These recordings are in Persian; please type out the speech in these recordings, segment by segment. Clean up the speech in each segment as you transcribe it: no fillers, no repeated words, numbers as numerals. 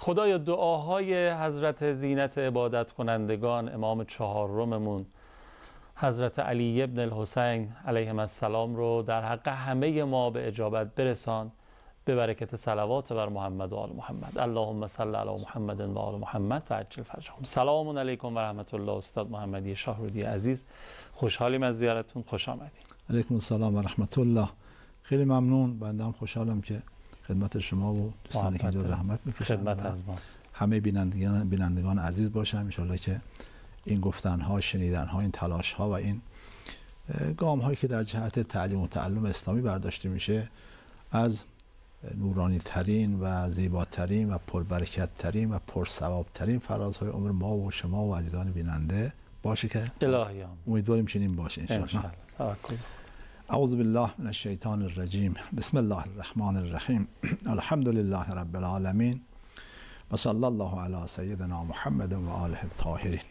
خدایا دعاهای حضرت زینت عبادت کنندگان، امام چهارممون حضرت علی ابن الحسین علیهم السلام رو در حق همه ما به اجابت برسان، به برکت صلوات بر محمد و آل محمد. اللهم صل علی محمد و آل محمد و عجل فرجهم. سلام علیکم و رحمت الله. استاد محمدی شاهرودی عزیز، خوشحالیم از زیارتتون. خوش آمدید. علیکم السلام و رحمت الله. خیلی ممنون. بنده هم خوشحالم که خدمت شما و دوستانی که اینجا زحمت میکشن خدمت از ماست. همه بینندگان عزیز باشن. ان شاءالله که این گفتنها، شنیدنها، این تلاشها و این گام‌هایی که در جهت تعلیم و تعلم اسلامی برداشته میشه از نورانی ترین و زیباترین و پربرکت ترین و پرثواب ترین فرازهای عمر ما و شما و عزیزان بیننده باشه که الهیام امیدواریم چنین باشه ان شاء الله. اعوذ بالله من الشیطان الرجیم. بسم الله الرحمن الرحیم. الحمد لله رب العالمین و صلی الله علی سیدنا محمد و آله الطاهرین.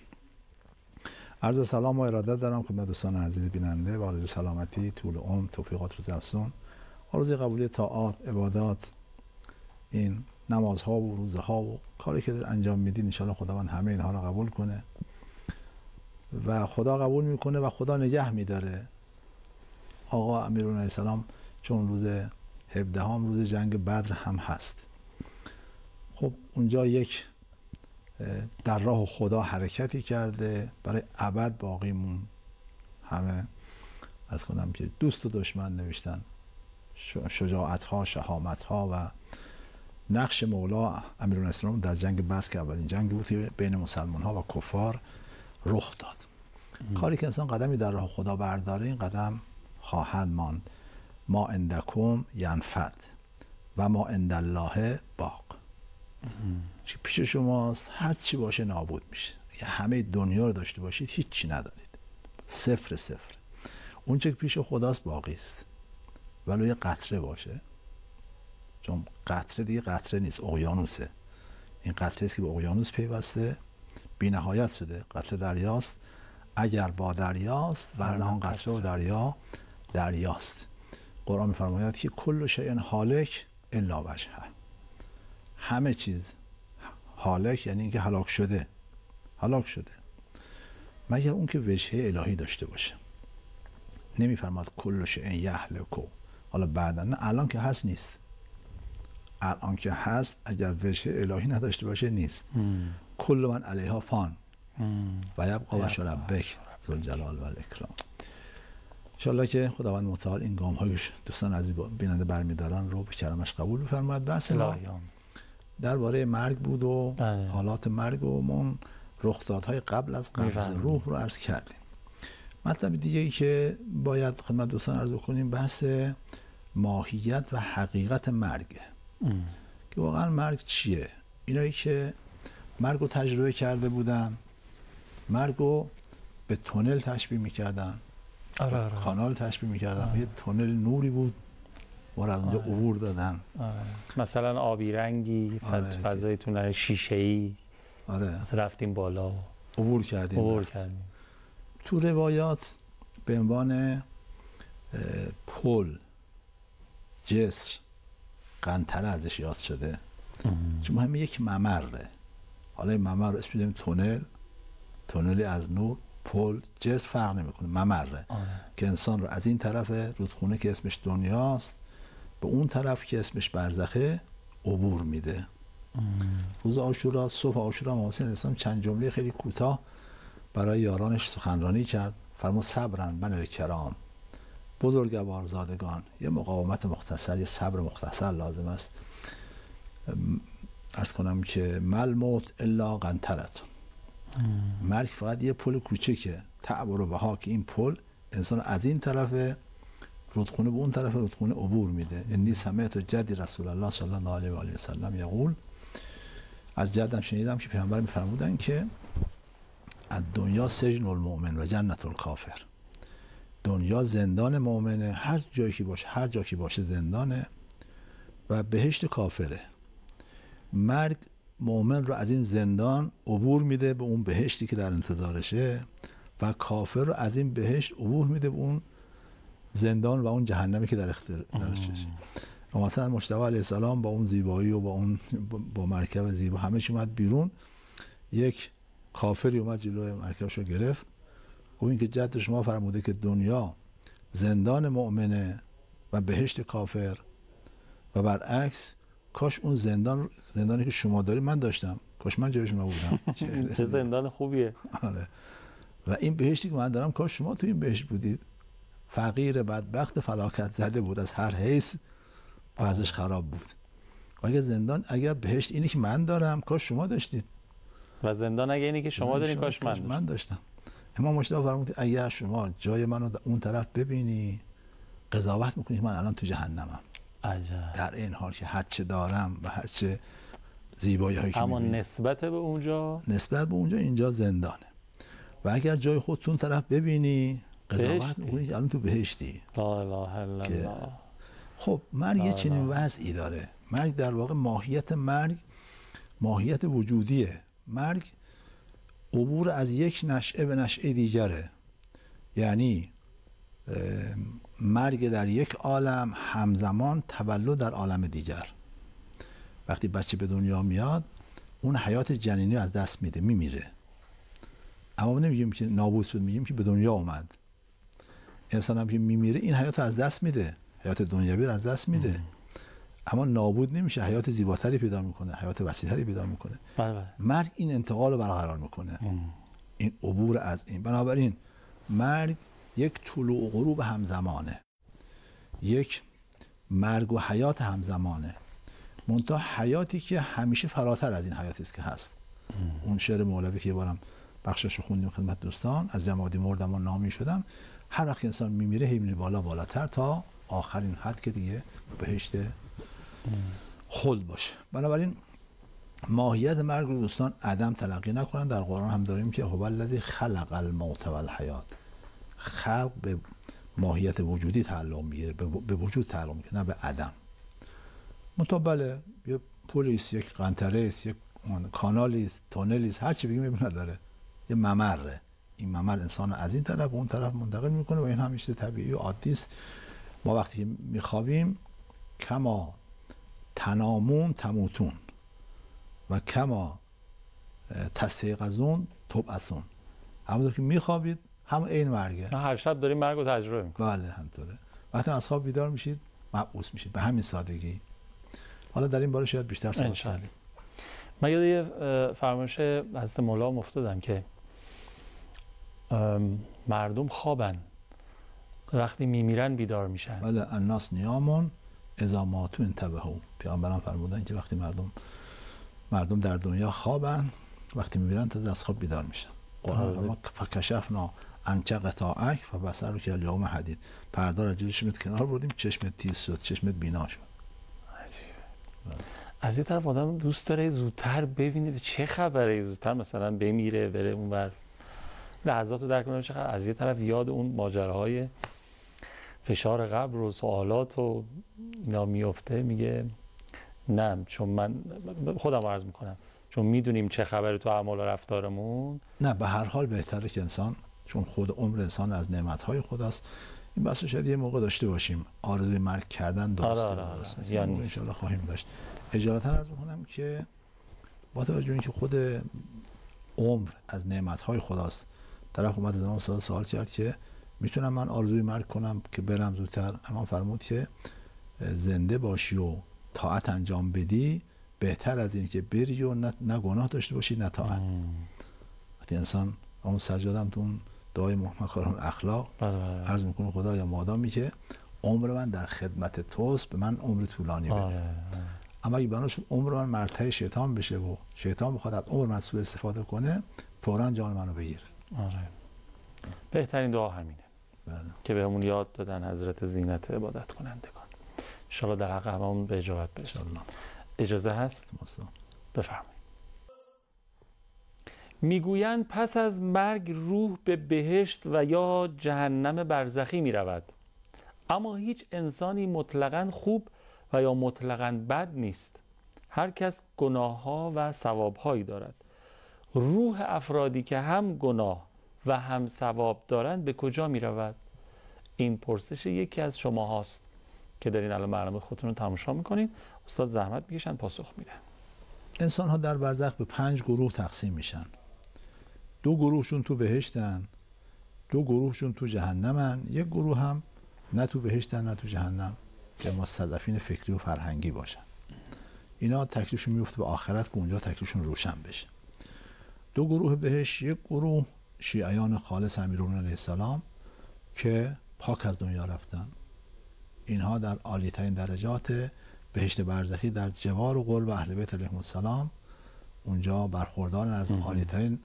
عرض سلام و ارادت دارم خدمت دوستان عزیز بیننده و آرزوی سلامتی، طول عمر، توفیقات روزافزون، آرزوی قبولی طاعات، عبادات، این نمازها و روزها و کاری که انجام میدین ان شاء الله خداوند همه اینها رو قبول کنه و خدا قبول میکنه و خدا نگه میداره. آقا امیرالمومنین علیه السلام چون روز 17 روز جنگ بدر هم هست، خب اونجا یک در راه خدا حرکتی کرده، برای ابد باقی مون. همه از کنم که دوست و دشمن نوشتن شجاعت‌ها، شهامت‌ها و نقش مولا امیرالمومنین علیه السلام در جنگ بدر که اولین جنگ بود که بین مسلمان‌ها و کفار رخ داد. کاری که انسان قدمی در راه خدا برداره این قدم خواهد ماند. ما عندکم ینفد و ما عند الله باق. چی پیش شماست هر چی باشه نابود میشه. همه دنیا رو داشته باشید هیچ چی ندارید، صفر صفر. اون چه که پیش خداست باقی است. ولو یه قطره باشه، چون قطره دیگه قطره نیست، اقیانوسه. این قطره است که به اقیانوس پیوسته، بی نهایت شده. قطره دریاست، اگر با دریاست ورنه آن قطره و دریا دریاست. قرآن می‌فرماید که کل شیء هالک الا وجهه. همه چیز هالک یعنی اینکه هلاک شده مگر اون که وجهه الهی داشته باشه. نمی‌فرماد کل شیء یهلک. حالا بعدا نه، الان که هست نیست. الان که هست اگر وجهه الهی نداشته باشه نیست. کل من علیها فان و یبقی وجه ربک ذوالجلال و الاکرام. انشاءالله که خداوند متعال این گام‌هایش دوستان عزیز بیننده برمی‌دارن رو به کرمش قبول بفرماید. بحث ما درباره مرگ بود و حالات مرگ و من رخدادهای قبل از قبض روح رو عرض کردیم. مطلب دیگه ای که باید خدمت دوستان عرض کنیم بحث ماهیت و حقیقت مرگ که واقعا مرگ چیه. اینایی که مرگ رو تجربه کرده بودن مرگ رو به تونل تشبیه میکردن، کانال تشبیه میکردن. یه تونل نوری بود ما از اونجا عبور دادن. مثلا آبی رنگی، فضای تونل شیشه‌ای، رفتیم بالا عبور کردیم. تو روایات به عنوان پل، جسر، قنطره ازش یاد شده، چون همین یک ممره. حالا این ممر رو اسم بدیم تونلی از نور، پل، جسر فرق نمیکنه، ممره که انسان رو از این طرف رودخونه که اسمش دنیاست به اون طرف که اسمش برزخه عبور میده. روز عاشورا، صبح عاشورا، امام حسین علیه السلام چند جمله خیلی کوتاه برای یارانش سخنرانی کرد. فرمود صبرن بنی الکرام، بزرگوار زادگان. یه مقاومت مختصر، یه صبر مختصر لازم است. عرض کنم که مل موت الا قنطرتون. مرگ فقط یه پل کوچیکه، تعبر بها، که این پل انسان از این طرف رودخونه به اون طرف رودخونه عبور میده. انی سمعت جدی رسول الله صلی الله علیه و آله و سلم یقول، از جدم شنیدم که پیامبر میفرمودن که از دنیا سجن المؤمن و جنت الکافر. دنیا زندان مؤمنه، هر جایی که باشه زندانه و بهشت کافره. مرگ مؤمن رو از این زندان عبور میده به اون بهشتی که در انتظارشه و کافر رو از این بهشت عبور میده به اون زندان و اون جهنمی که در اختیارشه. و مثلا مجتبی علیه السلام با اون زیبایی و با مرکب زیبا همه چی اومد بیرون، یک کافری اومد جلوی مرکبشو گرفت، گفت این که جد شما فرموده که دنیا زندان مؤمنه و بهشت کافر و برعکس، کاش اون زندانی که شما داری من داشتم، کاش من جای شما بودم. چه زندان خوبیه. آره. و این بهشتی که من دارم کاش شما تو این بهشت بودید. فقیر بدبخت فلاکت زده بود، از هر حیث وضعش خراب بود. اگر بهشت اینی که من دارم کاش شما داشتید، و زندان اگه اینی که شما دارین کاش من داشتم. امام مجتبی فرمود اگر شما جای منو اون طرف ببینی قضاوت میکنی من الان تو جهنمم. عجب. در این حال که هر چه دارم و هر چه زیبایی هایی که اما میبینی، نسبت به اونجا اینجا زندانه. و اگر جای خودتون طرف ببینی قضاوت میکنی الان تو بهشتی. لا اله الا الله. خب مرگ یه چنین وضعی داره. مرگ در واقع ماهیت وجودیه. مرگ عبور از یک نشأه به نشأه دیگره. یعنی مرگ در یک عالم همزمان تولد در عالم دیگر. وقتی بچه به دنیا میاد اون حیات جنینی از دست میده، میمیره. اما نمیگیم که نابود شد، میگیم که به دنیا اومد. انسان هم که میمیره این حیات از دست میده، حیات دنیوی رو از دست میده. اما نابود نمیشه، حیات زیباتری پیدا میکنه، حیات وسیع‌تری پیدا میکنه. مرگ این انتقال رو برقرار میکنه، این عبور از این. بنابراین مرگ یک طلوع و غروب همزمانه، یک مرگ و حیات همزمانه، منتها حیاتی که همیشه فراتر از این حیاتی است که هست. اون شعر مولوی که یه بارم بخشش رو خوندیم خدمت دوستان، از جمادی مردم و نامی شدم، هر وقت انسان میمیره هی میره بالاتر تا آخرین حد که دیگه بهشت خلد باشه. بنابراین ماهیت مرگ رو دوستان عدم تلقی نکنن. در قرآن هم داریم که هو الذی خلق الموت والحیات. خلق به ماهیت وجودی تعلق میگیره، به وجود تعلق میگیره، نه به عدم. مطابله یه پلیس، یک قنطره است، یک کانالی است، تونلی است، هر چی بگیم نداره، یه ممره. این ممر انسان از این طرف و اون طرف منتقل میکنه و این همیشه طبیعی و عادی است. ما وقتی که میخوابیم کما تنامون تموتون و کما تستیقظون تبعثون. همونطور که میخوابید هم این مرگه. هر شب داریم مرگ رو تجربه میکنیم. بله همطوره. وقتی از خواب بیدار میشید مبعوث میشید، به همین سادگی. حالا در این باره شاید بیشتر صحبت کنیم. من یاد یه فرمایش حضرت مولا افتادم که مردم خوابن، وقتی میمیرن بیدار میشن. بله، الناس نیامون اذا ماتوا انتبهوا. پیامبران فرمودن که وقتی مردم در دنیا خوابن، وقتی میمیرن تا از خواب بیدار میشن. قرآن ما فکشفنا عنک غطاءک فبصرک الیوم حدید. پرده را جلوی چشمت کنار بردیم، چشمت تیز شد، چشمت بینا شد. از یه طرف آدم دوست داره زودتر ببینه چه خبره، زودتر مثلا بمیره بره اونور لحظات رو درک کنه چه خبره. از یه طرف یاد اون ماجراهای فشار قبر و سوالات و اینا میفته، میگه نه، چون من خودم عرض میکنم چون میدونیم چه خبره تو اعمال و رفتارمون. نه، به هر حال بهتره که انسان، چون خود عمر انسان از نعمتهای خداست، این بحثو شاید یه موقع داشته باشیم. آرزوی مرگ کردن درسته. یعنی ان شاءالله خواهیم داشت. اجالتا عرض میکنم که با توجه به اینکه خود عمر از نعمتهای خداست، طرف اومد از امام سوال کرد که میتونم من آرزوی مرگ کنم که برم زودتر؟ امام فرمود که زنده باشی و طاعت انجام بدی بهتر از این که بری و نه گناه داشته باشی نه طاعت. وقتی انسان اون سجادم تو اون دعای مکارم اخلاق عرض میکنه خدایا مادامی که عمر من در خدمت توست به من عمر طولانی بده. اما اگه بناش عمر من مرتعی شیطان بشه و شیطان بخواد از عمر من سوء استفاده کنه، فوراً جان منو بگیر. بهترین دعا همینه. بله. که بهمون یاد دادن حضرت زینت عبادت کنندگان. ان شاء الله در حق هممون به اجابت برسیم. اجازه هست؟ بفرمایید. میگویند پس از مرگ روح به بهشت و یا جهنم برزخی می رود. اما هیچ انسانی مطلقاً خوب و یا مطلقاً بد نیست. هر کس گناه‌ها و ثواب‌هایی دارد. روح افرادی که هم گناه و هم ثواب دارند به کجا می رود؟ این پرسش یکی از شما هاست که دارین الان برنامه خودتون رو تماشا میکنین، استاد زحمت میکشن پاسخ میدن. انسان ها در برزخ به 5 گروه تقسیم میشن. 2 گروهشون تو بهشتن، 2 گروهشون تو جهنمن، 1 گروه هم نه تو بهشتن نه تو جهنم که مستضعفین فکری و فرهنگی باشن. اینا تکلیفشون میفته به آخرت که اونجا تکلیفشون روشن بشه. 2 گروه بهشت، 1 گروه شیعیان خالص امیرالمومنین علیه السلام که پاک از دنیا رفتن. اینها در عالی ترین درجات بهشت برزخی در جوار و قرب اهل بیت علیهم السلام اونجا برخوردار از عالی ترین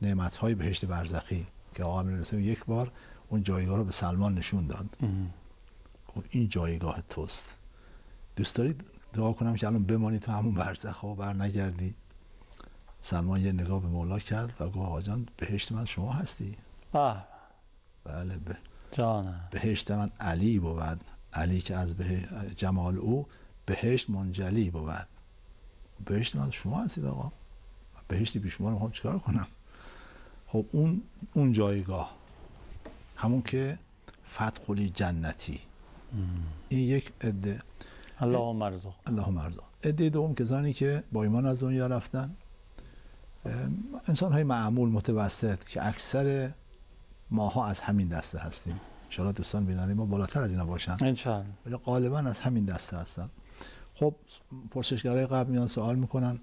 نعمت های بهشت برزخی که آقا امیرالمومنین یک بار اون جایگاه رو به سلمان نشون داد. خب این جایگاه توست. دوست دارید دعا کنم که الان بمانی تو همون برزخ و بر نگردی؟ سلمان یه نگاه به مولا کرد و گفت آقا جان بهشت من شما هستی. بله جانم. بهشت من علی بود، علی که از جمال او بهشت منجلی بود. بهشت من شما هستید آقا، بهشتی بی شما رو میخوام چیکار کنم؟ خب اون جایگاه همون که فتقلی جنتی. این یک عده. اللهم ارزق. اللهم ارزق. عده دوم کسانی که با ایمان از دنیا رفتن، انسان های معمول متوسط که اکثر ماها از همین دسته هستیم. ان شاء الله دوستان بیننده ما بالاتر از اینا باشن ان شاء الله، ولی غالبا از همین دسته هستن. خب پرسشگرای قبل میان سوال میکنن،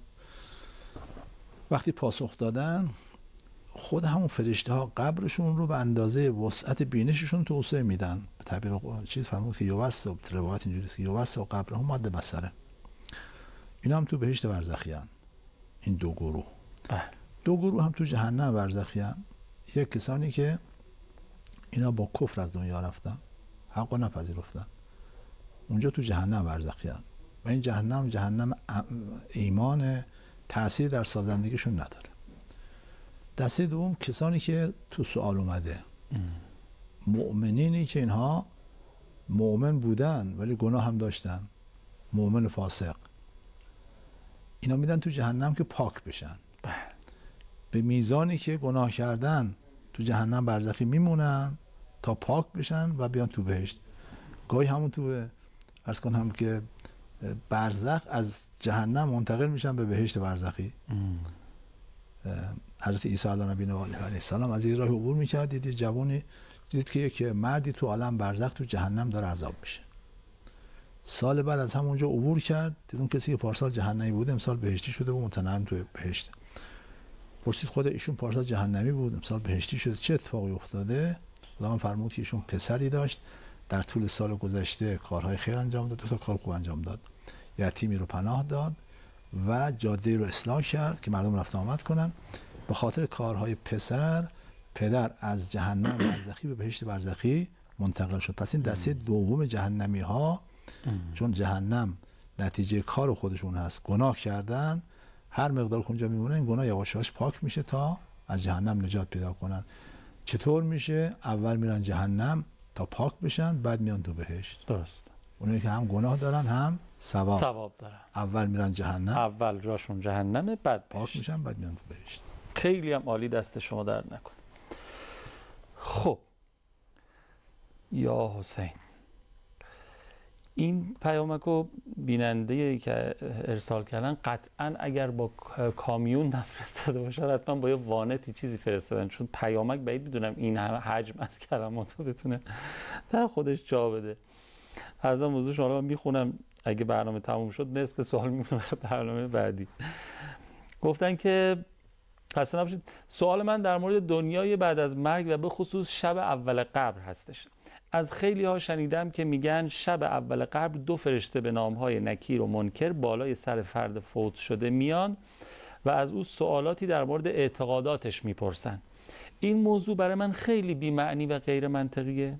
وقتی پاسخ دادن خود همون فرشته ها قبرشون رو به اندازه وسعت بینششون توسعه میدن. به تعبیر چیز فرمود که یوسع، روایت اینجوریه که یوسع قبرهم مد بصره. اینا هم تو بهشت برزخی ان. این 2 گروه. 2 گروه هم تو جهنم برزخی ان. یک کسانی که اینا با کفر از دنیا رفتن، حق و نپذیرفتن، اونجا تو جهنم برزخی ان. و این جهنم ایمان تأثیر در سازندگیشون نداره. دسته دوم کسانی که تو سوال اومده، مؤمنینی که اینها مؤمن بودن ولی گناه هم داشتن، مؤمن فاسق، اینا میدن تو جهنم که پاک بشن. به میزانی که گناه کردن تو جهنم برزخی میمونن تا پاک بشن و بیان تو بهشت. گاهی همون تو عرض کنم که برزخ از جهنم منتقل میشن به بهشت برزخی. حضرت عیسی علیه السلام از این راه عبور میکرد، دید جوانی دید که یک مردی تو عالم برزخ تو جهنم داره عذاب میشه. سال بعد از همونجا عبور کرد، دید اون کسی که پارسال جهنمی بود امسال بهشتی شده و متنعم تو بهشت. پرسید خود ایشون پارسال جهنمی بود امسال بهشتی شده، چه اتفاقی افتاده؟ خداوند فرمود که ایشون پسری داشت، در طول سال گذشته کارهای خیر انجام داد، 2 تا کار خوب انجام داد. یتیمی رو پناه داد و جاده رو اصلاح کرد که مردم رفت آمد کنن. به خاطر کارهای پدر از جهنم برزخی به بهشت برزخی منتقل شد. پس این دسته دوم جهنمی ها، چون جهنم نتیجه کار خودشون هست، گناه کردن، هر مقدار اونجا میمونه این گناه یواش یواش پاک میشه تا از جهنم نجات پیدا کنن. چطور میشه؟ اول میرن جهنم تا پاک بشن، بعد میان تو بهشت. درست. اونایی که هم گناه دارن هم ثواب دارن. اول میرن جهنم، اول جاشون جهنمه، بعد پاک میشن، بعد میان تو بهشت. خیلی هم عالی، دست شما درد نکنه. خب یا حسین، این پیامکو بیننده که ارسال کردن قطعا اگر با کامیون نفرستاده باشن حتما با یه وانتی چیزی فرستادن، چون پیامک بعید میدونم این همه حجم از کلماتو بتونه در خودش جا بده. عرضم موضوع شما رو من میخونم، اگه برنامه تموم شد نصف سوال میمونه برای برنامه بعدی. گفتن که خسته نباشید، سوال من در مورد دنیای بعد از مرگ و به خصوص شب اول قبر هستش. از خیلی ها شنیدم که میگن شب اول قبر 2 فرشته به نامهای نکیر و منکر بالای سر فرد فوت شده میان و از او سوالاتی در مورد اعتقاداتش میپرسن. این موضوع برای من خیلی بی‌معنی و غیر منطقیه،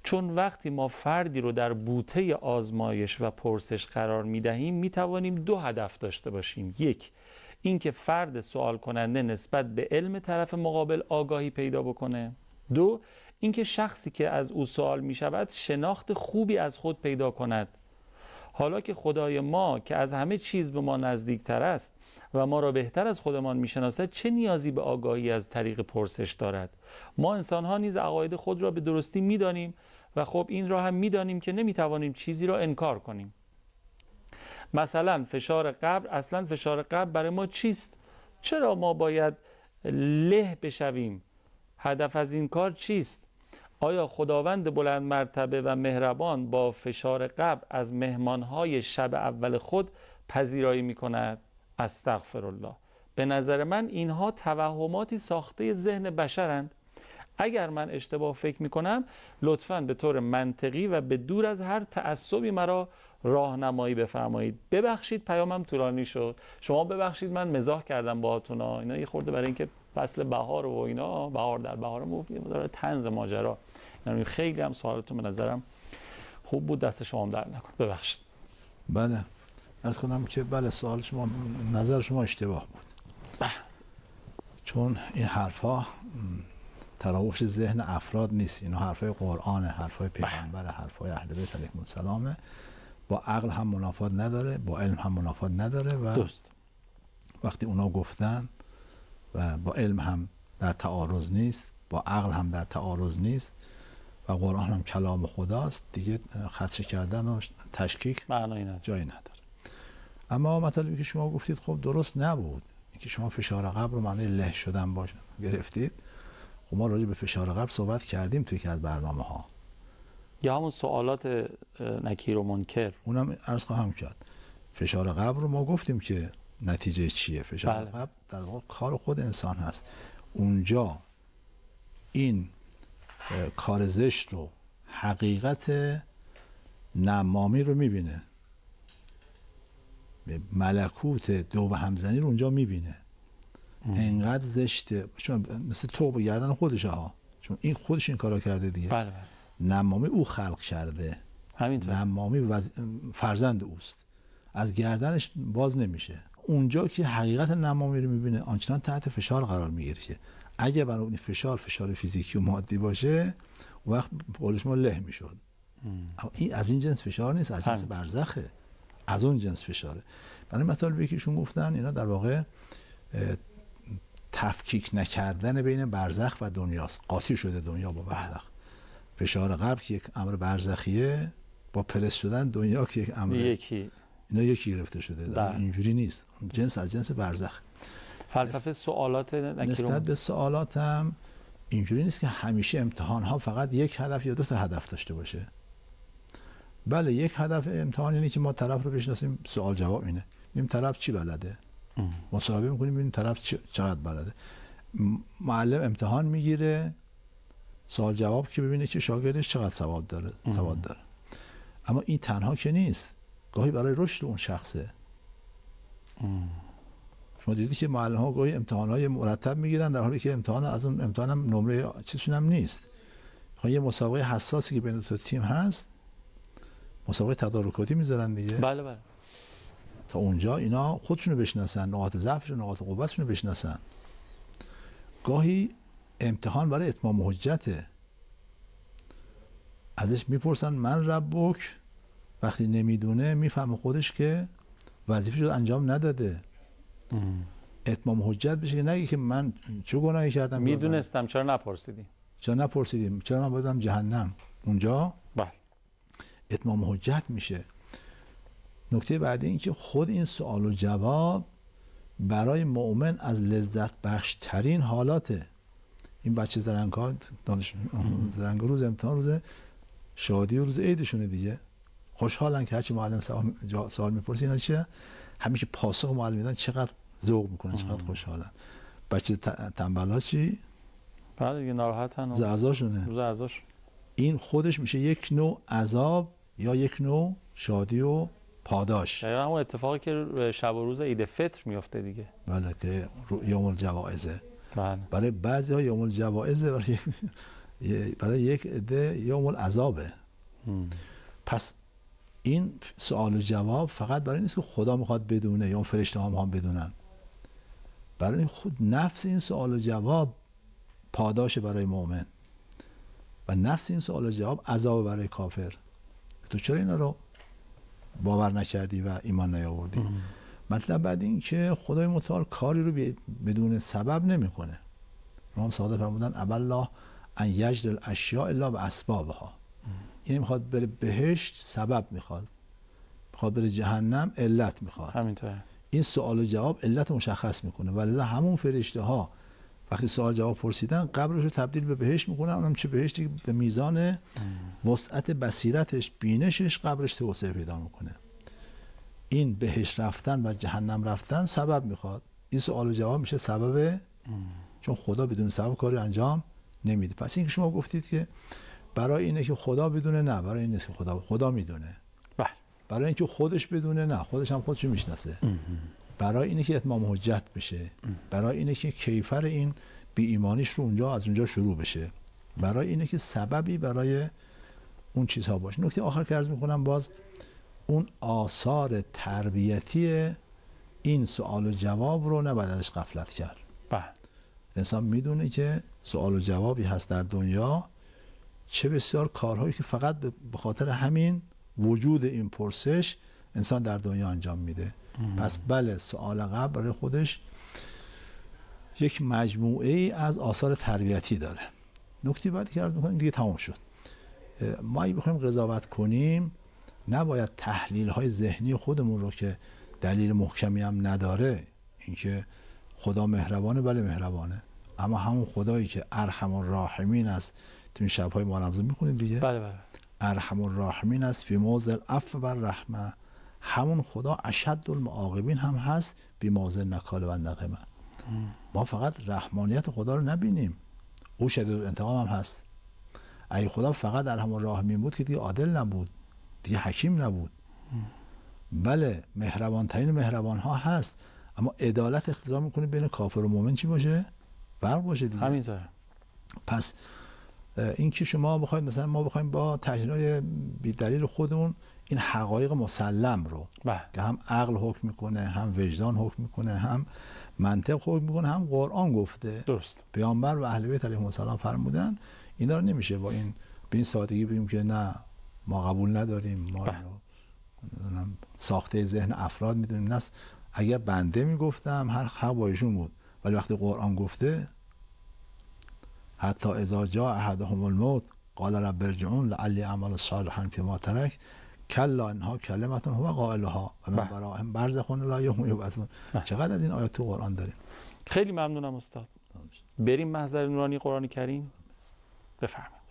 چون وقتی ما فردی رو در بوته آزمایش و پرسش قرار میدهیم میتوانیم 2 هدف داشته باشیم. 1 اینکه فرد سوال کننده نسبت به علم طرف مقابل آگاهی پیدا بکنه. 2 اینکه شخصی که از او سوال می شود شناخت خوبی از خود پیدا کند. حالا که خدای ما که از همه چیز به ما نزدیکتر است و ما را بهتر از خودمان می شناسد، چه نیازی به آگاهی از طریق پرسش دارد؟ ما انسان ها نیز عقاید خود را به درستی می دانیم و خب این را هم میدانیم که نمیتوانیم چیزی را انکار کنیم. مثلا فشار قبر، اصلا فشار قبر برای ما چیست؟ چرا ما باید له بشویم؟ هدف از این کار چیست؟ آیا خداوند بلند مرتبه و مهربان با فشار قبر از مهمانهای شب اول خود پذیرایی می کند؟ استغفر الله. به نظر من اینها توهماتی ساخته ذهن بشرند. اگر من اشتباه فکر می کنم لطفاً به طور منطقی و به دور از هر تعصبی مرا راهنمایی بفرمایید. ببخشید پیامم طولانی شد، شما ببخشید من مزاح کردم باهاتون، اینا یه خورده برای اینکه فصل بهار و اینا، بهار در بهار داره طنز ماجرا، یعنی خیلی هم سوالتون به نظرم خوب بود، دست شما هم در نکن، ببخشید. بله عرض کنم که بله سوال شما، نظر شما اشتباه بود. چون این حرفا تراوش ذهن افراد نیست، اینا حرفای قرآنه، حرفای پیغمبر، حرفای اهل بیت علیهم السلام، با عقل هم منافات نداره، با علم هم منافات نداره و درست. وقتی اونا گفتن و با علم هم در تعارض نیست، با عقل هم در تعارض نیست و قرآن هم کلام خداست، دیگه خدشه کردن و تشکیک جایی نداره. اما مطالبی که شما گفتید خب درست نبود، اینکه شما فشار قبر رو معنی له شدن باشه گرفتید. خب ما راجع به فشار قبر صحبت کردیم توی یکی از برنامه‌ها، یا همون سوالات نکیر و منکر، اونم عرض خواهم کرد. فشار قبر رو ما گفتیم که نتیجه چیه. فشار قبر در واقع کار خود انسان هست. اونجا این کار زشت رو، حقیقت نمامی رو میبینه، ملکوت دو به همزنی رو اونجا میبینه. انقدر زشته، چون مثل تو به گردن خودشه ها، چون این خودش این کارا کرده دیگه. بله. نمامی او خلق کرده، همینطور. نمامی فرزند اوست، از گردنش باز نمیشه. اونجا که حقیقت نمامی رو میبینه آنچنان تحت فشار قرار میگیره که اگه برای این فشار فیزیکی و مادی باشه وقت قولش ما له میشد. این از این جنس فشار نیست، از جنس برزخه، از اون جنس فشاره. برای مطالبی که ایشون گفتن اینا در واقع تفکیک نکردن بین برزخ و دنیاست. قاطی شده دنیا با برزخ. فشار قبر که یک امر برزخیه با پرس شدن دنیا که یک امر اینا یکی گرفته شده. اینجوری نیست، جنس از جنس برزخ. فلسفه سوالات نسبت به سوالات هم اینجوری نیست که همیشه امتحان ها فقط یک هدف یا دو تا هدف داشته باشه. بله یک هدف امتحان اینه که ما طرف رو بشناسیم، سوال جواب اینه، ببینیم طرف چی بلده، مصاحبه میکنیم ببینیم طرف چقدر بلده. معلم امتحان میگیره سوال جواب که ببینه که شاگردش چقدر سواد داره. اما این تنها که نیست، گاهی برای رشد اون شخصه. شما دیدی که معلم ها گاهی امتحانات مرتب میگیرن در حالی که امتحان از اون امتحان هم نمره چیزشون هم نیست. یه مسابقه حساسی که بین دو تا تیم هست، مسابقه تدارکاتی میذارن دیگه. بله. تا اونجا اینا خودشونو بشناسن، نقاط ضعفشون، نقاط قوتشون رو بشناسن. گاهی امتحان برای اتمام حجته، ازش میپرسن من ربک، وقتی نمیدونه میفهمه خودش که وظیفه‌شو انجام نداده. اتمام حجت بشه که نگه که من چه گناهی کردم، میدونستم چرا نپرسیدیم، چرا من بایدم جهنم. اونجا اتمام حجت میشه. نکته بعدی این که خود این سوال و جواب برای مؤمن از لذت بخش ترین حالاته. این بچه زرنگ‌ها زرنگ روز امتحان، روز شادی و روز عیدشونه دیگه، خوشحالن که هرچی معلم سوال میپرسه اینا چیه، همیشه پاسخ معلم میدن، چقدر ذوق میکنن، چقدر خوشحالن. بچه تنبل‌ها چی؟ بله دیگه ناراحتن، روز عزاشونه. این خودش میشه یک نوع عذاب یا یک نوع شادی و پاداش. دقیقاً همون اتفاقی که شب و روز عید فطر میفته دیگه. بله که یوم الجوائزه. بله. برای بعضی ها یوم الجوائزه، برای یک عده یوم العذابه. پس این سوال و جواب فقط برای نیست که خدا میخواد بدونه یا فرشته ها میخوان بدونن، برای خود نفس این سوال و جواب پاداش برای مؤمن و نفس این سوال و جواب عذاب برای کافر. تو چرا اینا رو باور نکردی و ایمان نیاوردی؟ مطلب بعد این که خدای متعال کاری رو بدون سبب نمیکنه. امام صادق فرمودن ابا الله ان یجعل الاشیاء الا باسبابها. این میخواد بره بهشت سبب میخواد بره جهنم علت میخواد. همینطوره. این سوال و جواب علت مشخص میکنه. ولذا همون فرشته ها وقتی سوال جواب پرسیدن قبرش رو تبدیل به بهشت میکنن. اونم چه بهشتی به میزان وسعت بصیرتش، بینشش قبرش توسعه پیدا میکنه. این بهشت رفتن و جهنم رفتن سبب میخواد. این سوال و جواب میشه سبب، چون خدا بدون سبب کاری انجام نمیده. پس این که شما گفتید که برای اینه که خدا بدونه، نه برای این نیست که خدا میدونه. برای اینکه خودش بدونه، نه خودش هم خودشو میشناسه. برای اینه که اتمام حجت بشه. برای اینه که کیفر این بی ایمانیش رو از اونجا شروع بشه. برای اینه که سببی برای اون چیزها باشه. نکته آخر که عرض میکنم، باز اون آثار تربیتی این سوال و جواب رو نباید ازش غفلت کرد. انسان میدونه که سوال و جوابی هست در دنیا، چه بسیار کارهایی که فقط به خاطر همین وجود این پرسش انسان در دنیا انجام میده. پس بله، سوال قبر برای خودش یک مجموعه ای از آثار تربیتی داره. نکته بعدی که عرض میکنیم دیگه تمام شد. ما اگه بخوایم قضاوت کنیم، نباید تحلیل های ذهنی خودمون رو که دلیل محکمی هم نداره، اینکه خدا مهربانه، بله مهربانه، اما همون خدایی که ارحم الراحمین است، تو این شب‌های ما رمضان میخونید دیگه، بله ارحم الراحمین است فی موضع العفو و الرحمه، همون خدا اشد المعاقبین هم هست بی موضع نکال و نقمه. ما فقط رحمانیت خدا رو نبینیم، او شدید الانتقام هم هست. اگه خدا فقط ارحم الراحمین بود که دیگه عادل نبود، دیگه حکیم نبود. بله مهربان ترین مهربان ها هست، اما عدالت اقتضا میکنه بین کافر و مؤمن چی باشه؟ فرق باشه دیگه. همینطوره. پس این که شما بخواید مثلا ما بخوایم با تحلیل‌های بی دلیل خودمون این حقایق مسلم رو که هم عقل حکم میکنه، هم وجدان حکم میکنه، هم منطق حکم میکنه، هم قرآن گفته، درست، پیامبر و اهل بیت علیهم السلام فرمودن، اینا رو نمیشه با این به این سادگی بگیم که نه ما قبول نداریم، ما اینو ساخته ذهن افراد میدونیم. نه، اگر بنده میگفتم هر حق با ایشون بود، ولی وقتی قرآن گفته حتی اذا جاء احدهم الموت قال رب ارجعون لعلی اعمل صالحا فیما ترک کلا انها کلمة هو قائلها و من وراءهم برزخ الی یوم یبعثون. چقدر از این آیات تو قرآن داریم. خیلی ممنونم استاد. بریم محضر نورانی قرآن کریم. بفرمایید.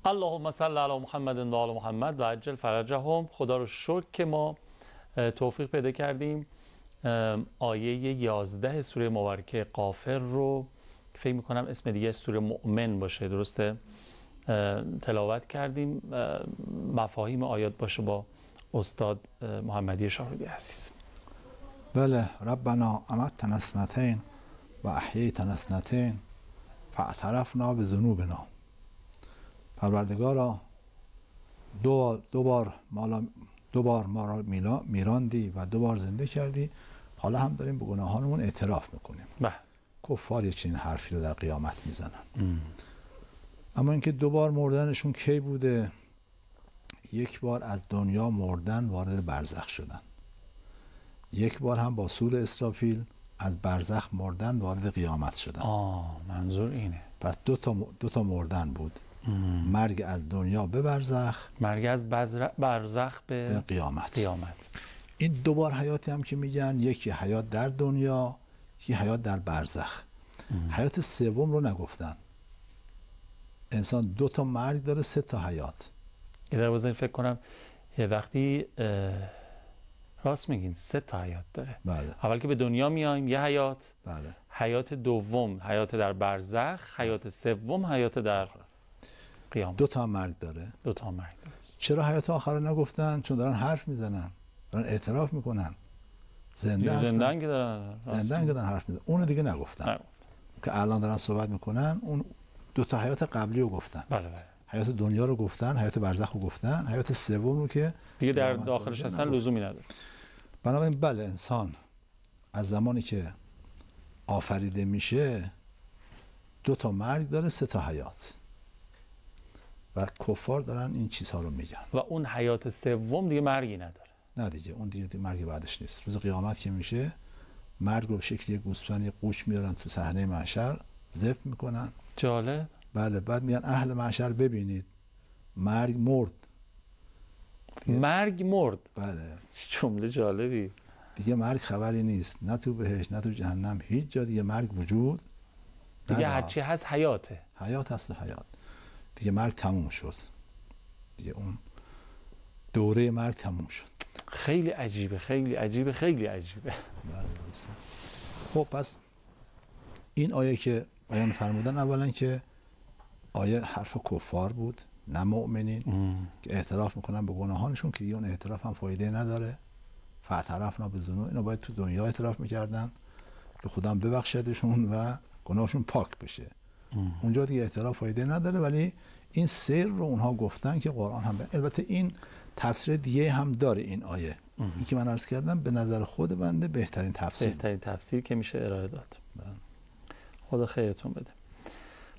اللهم صل علی محمد و آل محمد و عجل فرجهم. خدا رو شکر که ما توفیق پیدا کردیم آیه 11 سوره مبارکه غافر رو، فکر میکنم اسم دیگه سوره مؤمن باشه، درسته، تلاوت کردیم. مفاهیم آیات باشه با استاد محمدی شاهرودی عزیز. بله. ربنا امتنا اثنتین و احییتنا اثنتین فاعترفنا بذنوبنا. پروردگارا دو بار ما را میراندی و 2 بار زنده کردی، حالا هم داریم به گناهانمون اعتراف میکنیم. کفار چنین حرفی رو در قیامت میزنن. اما اینکه 2 بار مردنشون کی بوده؟ 1 بار از دنیا مردن وارد برزخ شدن، 1 بار هم با سور اسرافیل از برزخ مردن وارد قیامت شدن. منظور اینه. پس دو تا مردن بود. مرگ از دنیا به برزخ، مرگ از برزخ به قیامت. این 2 بار حیاتی هم که میگن، یکی حیات در دنیا، یکی حیات در برزخ. حیات سوم رو نگفتن. انسان 2 تا مرگ داره، 3 تا حیات. در واقع فکر کنم یه وقتی راست میگین 3 تا حیات داره. بله. اول که به دنیا میایم یه حیات، بله. حیات دوم حیات در برزخ، حیات سوم حیات در قیامت. 2 تا مرگ داره. 2 تا مرگ داره. چرا حیات آخر رو نگفتن؟ چون دارن حرف میزنن، دارن اعتراف میکنن، زندن که دارن حرف میزنن. اونو دیگه نگفتن. که الان دارن صحبت میکنن اون 2 تا حیات قبلی رو گفتن. بله. حیات دنیا رو گفتن، حیات برزخ رو گفتن، حیات سوم رو که دیگه در داخلش هستن لزومی نداره. بنابراین بله، انسان از زمانی که آفریده میشه 2 تا مرگ داره، 3 تا حیات. و کفار دارن این چیزها رو میگن. و اون حیات سوم دیگه مرگی نداره. نه دیگه، اون دیگه مرگی بعدش نیست. روز قیامت که میشه، مرگ رو به شکل گوسفند قوچ میارن تو صحنه محشر، ذبح میکنن. جالب. بله. بعد میگن اهل محشر ببینید مرگ مرد. مرگ مرد. بله. جمله جالبی. دیگه مرگ خبری نیست، نه تو بهشت نه تو جهنم، هیچ جا دیگه مرگ وجود دیگه هرچی هست حیاته. حیات هست و حیات. دیگه مرگ تموم شد، دیگه اون دوره مرگ تموم شد. خیلی عجیبه، خیلی عجیبه، خیلی عجیبه. بله درسته. خب پس این آیه که بیان فرمودن اولا که آیه حرف کفار بود، نه مؤمنین که اعتراف میکنن به گناهانشون که دیگه اون اعتراف هم فایده نداره. فاعترفنا بذنوب، اینا باید تو دنیا اعتراف میکردن که خدا هم ببخشدشون و گناهشون پاک بشه. اونجا دیگه اعتراف فایده نداره، ولی این سر رو اونها گفتن که قرآن هم البته این تفسیر دیگه هم داره این آیه. این که من عرض کردم به نظر خود بنده بهترین تفسیر که میشه ارائه داد. خدا خیرتون بده.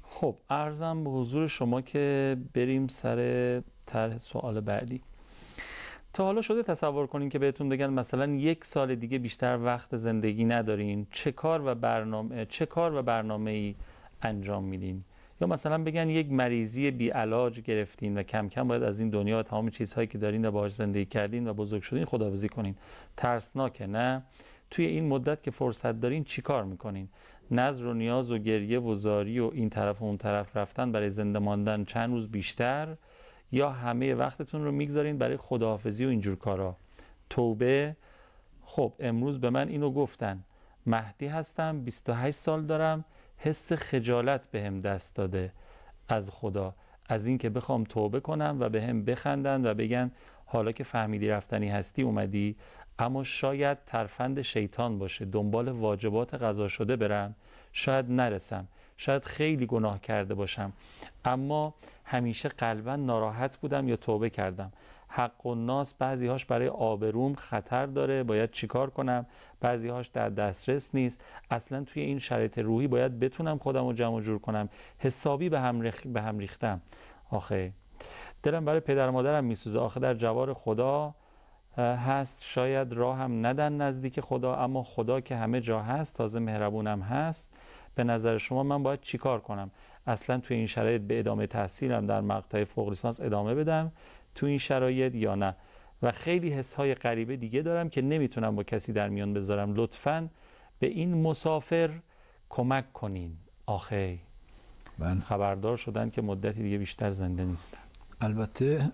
خب عرضم به حضور شما که بریم سر طرح سوال بعدی. تا حالا شده تصور کنین که بهتون بگن مثلا 1 سال دیگه بیشتر وقت زندگی ندارین، چه کار و برنامه‌ای انجام میدین؟ یا مثلا بگن یک مریضی بی علاج گرفتین و کم کم باید از این دنیا تمام چیزهایی که دارین و باهاش زندگی کردین و بزرگ شدین خداحافظی کنین. ترسناکه نه؟ توی این مدت که فرصت دارین چی کار میکنین؟ نظر و نیاز و گریه و زاری و این طرف و اون طرف رفتن برای زنده ماندن چند روز بیشتر، یا همه وقتتون رو میگذارین برای خداحافظی و اینجور کارا؟ توبه. خب امروز به من اینو گفتن، مهدی هستم، 28 سال دارم، حس خجالت بهم دست داده از خدا، از این که بخوام توبه کنم و بهم بخندن و بگن حالا که فهمیدی رفتنی هستی اومدی، اما شاید ترفند شیطان باشه، دنبال واجبات قضا شده برم، شاید نرسم، شاید خیلی گناه کرده باشم، اما همیشه قلبا ناراحت بودم یا توبه کردم. حق الناس بعضی هاش برای آبروم خطر داره، باید چیکار کنم؟ بعضی هاش در دسترس نیست. اصلا توی این شرایط روحی باید بتونم خودم رو جمع جور کنم. حسابی به هم ریختم. آخه دلم برای پدر مادرم میسوزه. آخه در جوار خدا هست، شاید راه هم ندن نزدیک خدا، اما خدا که همه جا هست، تازه مهربونم هست. به نظر شما من باید چیکار کنم؟ اصلا توی این شرایط به ادامه تحصیلم در مقطع فوق لیسانس ادامه بدم تو این شرایط یا نه؟ و خیلی حسهای غریبه دیگه دارم که نمیتونم با کسی در میان بذارم. لطفاً به این مسافر کمک کنین. آخه من خبردار شدن که مدتی دیگه بیشتر زنده نیستن. البته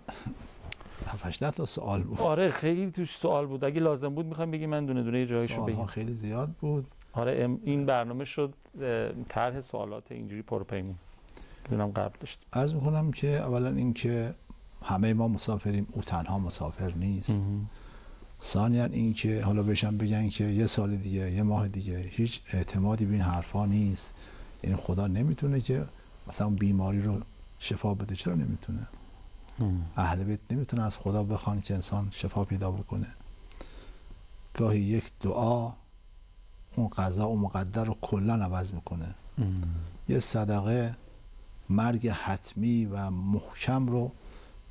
7-8 تا سوال بود. آره خیلی توش سوال بود. اگه لازم بود میخوام بگی من دونه دونه جایشو بگم. خیلی زیاد بود. آره این برنامه شد طرح سوالات اینجوری پرپیمون. بدونم قبل داشتیم. عرض میکنم که اولا این که همه ما مسافریم، او تنها مسافر نیست. ثانیا این که حالا بهشم بگن که 1 سال دیگه، 1 ماه دیگه، هیچ اعتمادی به این حرفا نیست. یعنی خدا نمیتونه که مثلا بیماری رو شفا بده. چرا نمیتونه؟ اهل بیت نمیتونه از خدا بخوان که انسان شفا پیدا بکنه. گاهی یک دعا اون قضا و مقدر رو کلا عوض میکنه. یه صدقه مرگ حتمی و محکم رو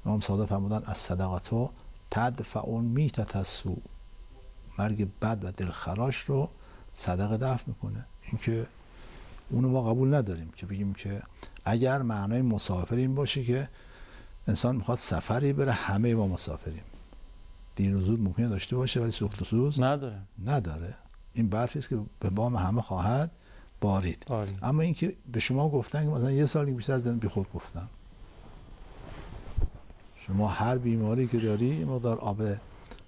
امام صادق فرمودن از صدقاتو تدفع میتة السوء، مرگ بد و دلخراش رو صدقه دفع میکنه. این که اونو ما قبول نداریم که بگیم که اگر معنای مسافر این باشه که انسان میخواد سفری بره، همه ما مسافریم. دیر و زود ممکنه داشته باشه ولی سوخت و سوز نداره. این برفی است که به بام همه خواهد بارید. اما این که به شما گفتن که مثلا 1 سال بیشتر زندگی، بی خود گفتن. شما هر بیماری که داری یه مقدار آب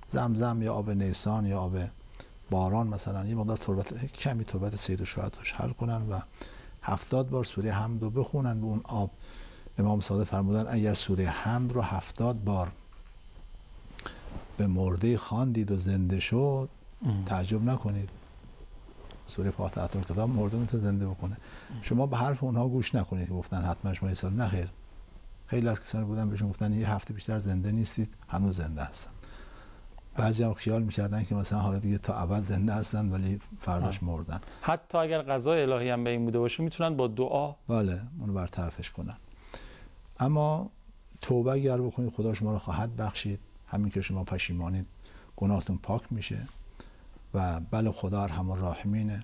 زمزم یا آب نیسان یا آب باران مثلا یه مقدار کمی تربت سید الشهدا توش حل کنن و 70 بار سوره حمد رو بخونن به اون آب. امام صادق فرمودن اگر سوره حمد رو 70 بار به مرده خواندید و زنده شد، تعجب نکنید. سوره فاتحه الکتاب مرده میتونه زنده بکنه. شما به حرف اونها گوش نکنید که گفتن حتما شما 1 سال، نه خیر. خیلی از کسانی بودن بهشون گفتن 1 هفته بیشتر زنده نیستید، هنوز زنده هستن. بعضی هم خیال می‌کردن که مثلا حالا دیگه تا ابد زنده هستن ولی فرداش مردن. حتی اگر قضای الهی هم به این بوده باشه میتونن با دعا بله اونو برطرفش کنن. اما توبه اگر بکنید خدا شما رو خواهد بخشید. همین که شما پشیمانید گناهتون پاک میشه و بله خدا ارحم الراحمینه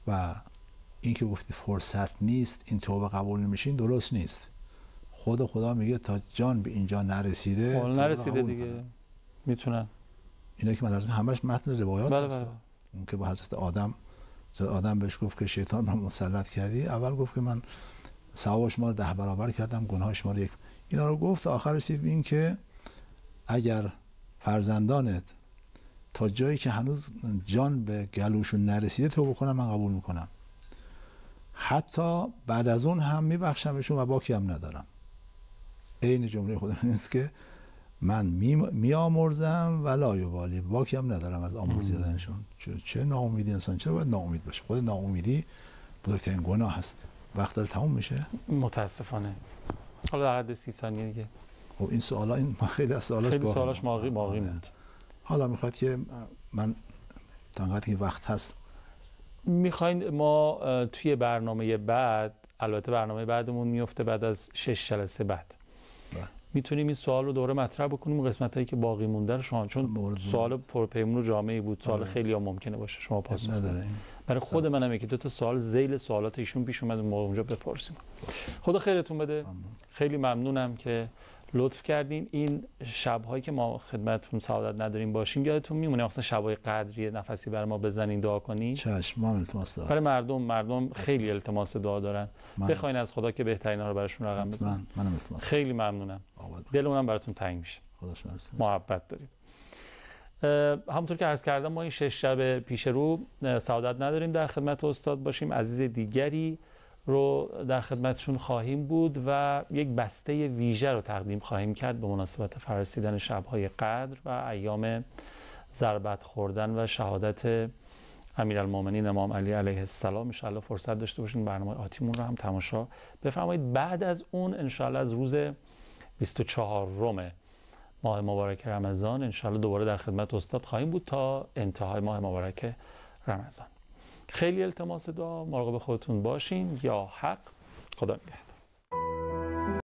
و این که گفتی فرصت نیست این توبه قبول نمیشین درست نیست. خدا میگه تا جان به اینجا نرسیده دیگه میتونن. اینا که من لازم همش متن روایات هست. اون که با حضرت آدم بهش گفت که شیطان من مسلط کردی، اول گفت که من ثواب شما رو 10 برابر کردم، گناه شما رو 1. اینا رو گفت، آخر رسید به این که اگر فرزندانت تا جایی که هنوز جان به گلوشون نرسیده توبه کنم من قبول میکنم، حتی بعد از اون هم میبخشمشون و باکی هم ندارم. این جمله خدا نیست که من میامرزم ولا یبالی، باکی هم ندارم از آمرزیدنشون. چه ناامیدی انسان، چرا باید ناامید باشه؟ خود ناامیدی بزرگترین گناه هست. وقت داره تموم میشه متاسفانه. حالا در حد 30 ثانیه دیگه. خب این سوالا، این خیلی از سوالاش باقی موند. حالا میخواد که من تنقیدی وقت هست میخواین ما توی برنامه بعد، البته برنامه بعدمون میفته بعد از 6 جلسه بعد، میتونیم این سوال رو دوره مطرح بکنیم و قسمتایی که باقی مونده رو شما، چون سوال پرپیمون و جامعی بود، سوال خیلی ها ممکنه باشه شما پاسخ نداره. برای خود منم یکی 2 تا سوال ذیل سوالات ایشون پیش اومد ما اونجا بپرسیم. خدا خیرتون بده. خیلی ممنونم که لطف کردین. این شب‌هایی که ما خدمتتون سعادت نداریم باشیم یادتون میمونه مثلا شب‌های قدری نفسی برای ما بزنین دعا کنین. چشم، ما التماس دارم. برای مردم خیلی التماس دعا دارن. بخواین از خدا که بهترینا رو براشون رقم بزنن. منم التماس. خیلی ممنونم. دلمونم براتون تنگ میشه. خداش مرسی. محبت دارید. همونطور که عرض کردم ما این 6 شب پیش رو سعادت نداریم در خدمت استاد باشیم. عزیز دیگری رو در خدمتشون خواهیم بود و یک بسته ویژه رو تقدیم خواهیم کرد به مناسبت فرارسیدن شب‌های قدر و ایام ضربت خوردن و شهادت امیرالمومنین امام علی علیه السلام. ان شاءالله فرصت داشته باشین برنامه آتیمون رو هم تماشا بفرمایید. بعد از اون ان شاءالله از روز 24 ماه مبارک رمضان ان شاءالله دوباره در خدمت استاد خواهیم بود تا انتهای ماه مبارک رمضان. خیلی التماس دعا، مراقب خودتون باشین. یا حق. خدا نگهدار.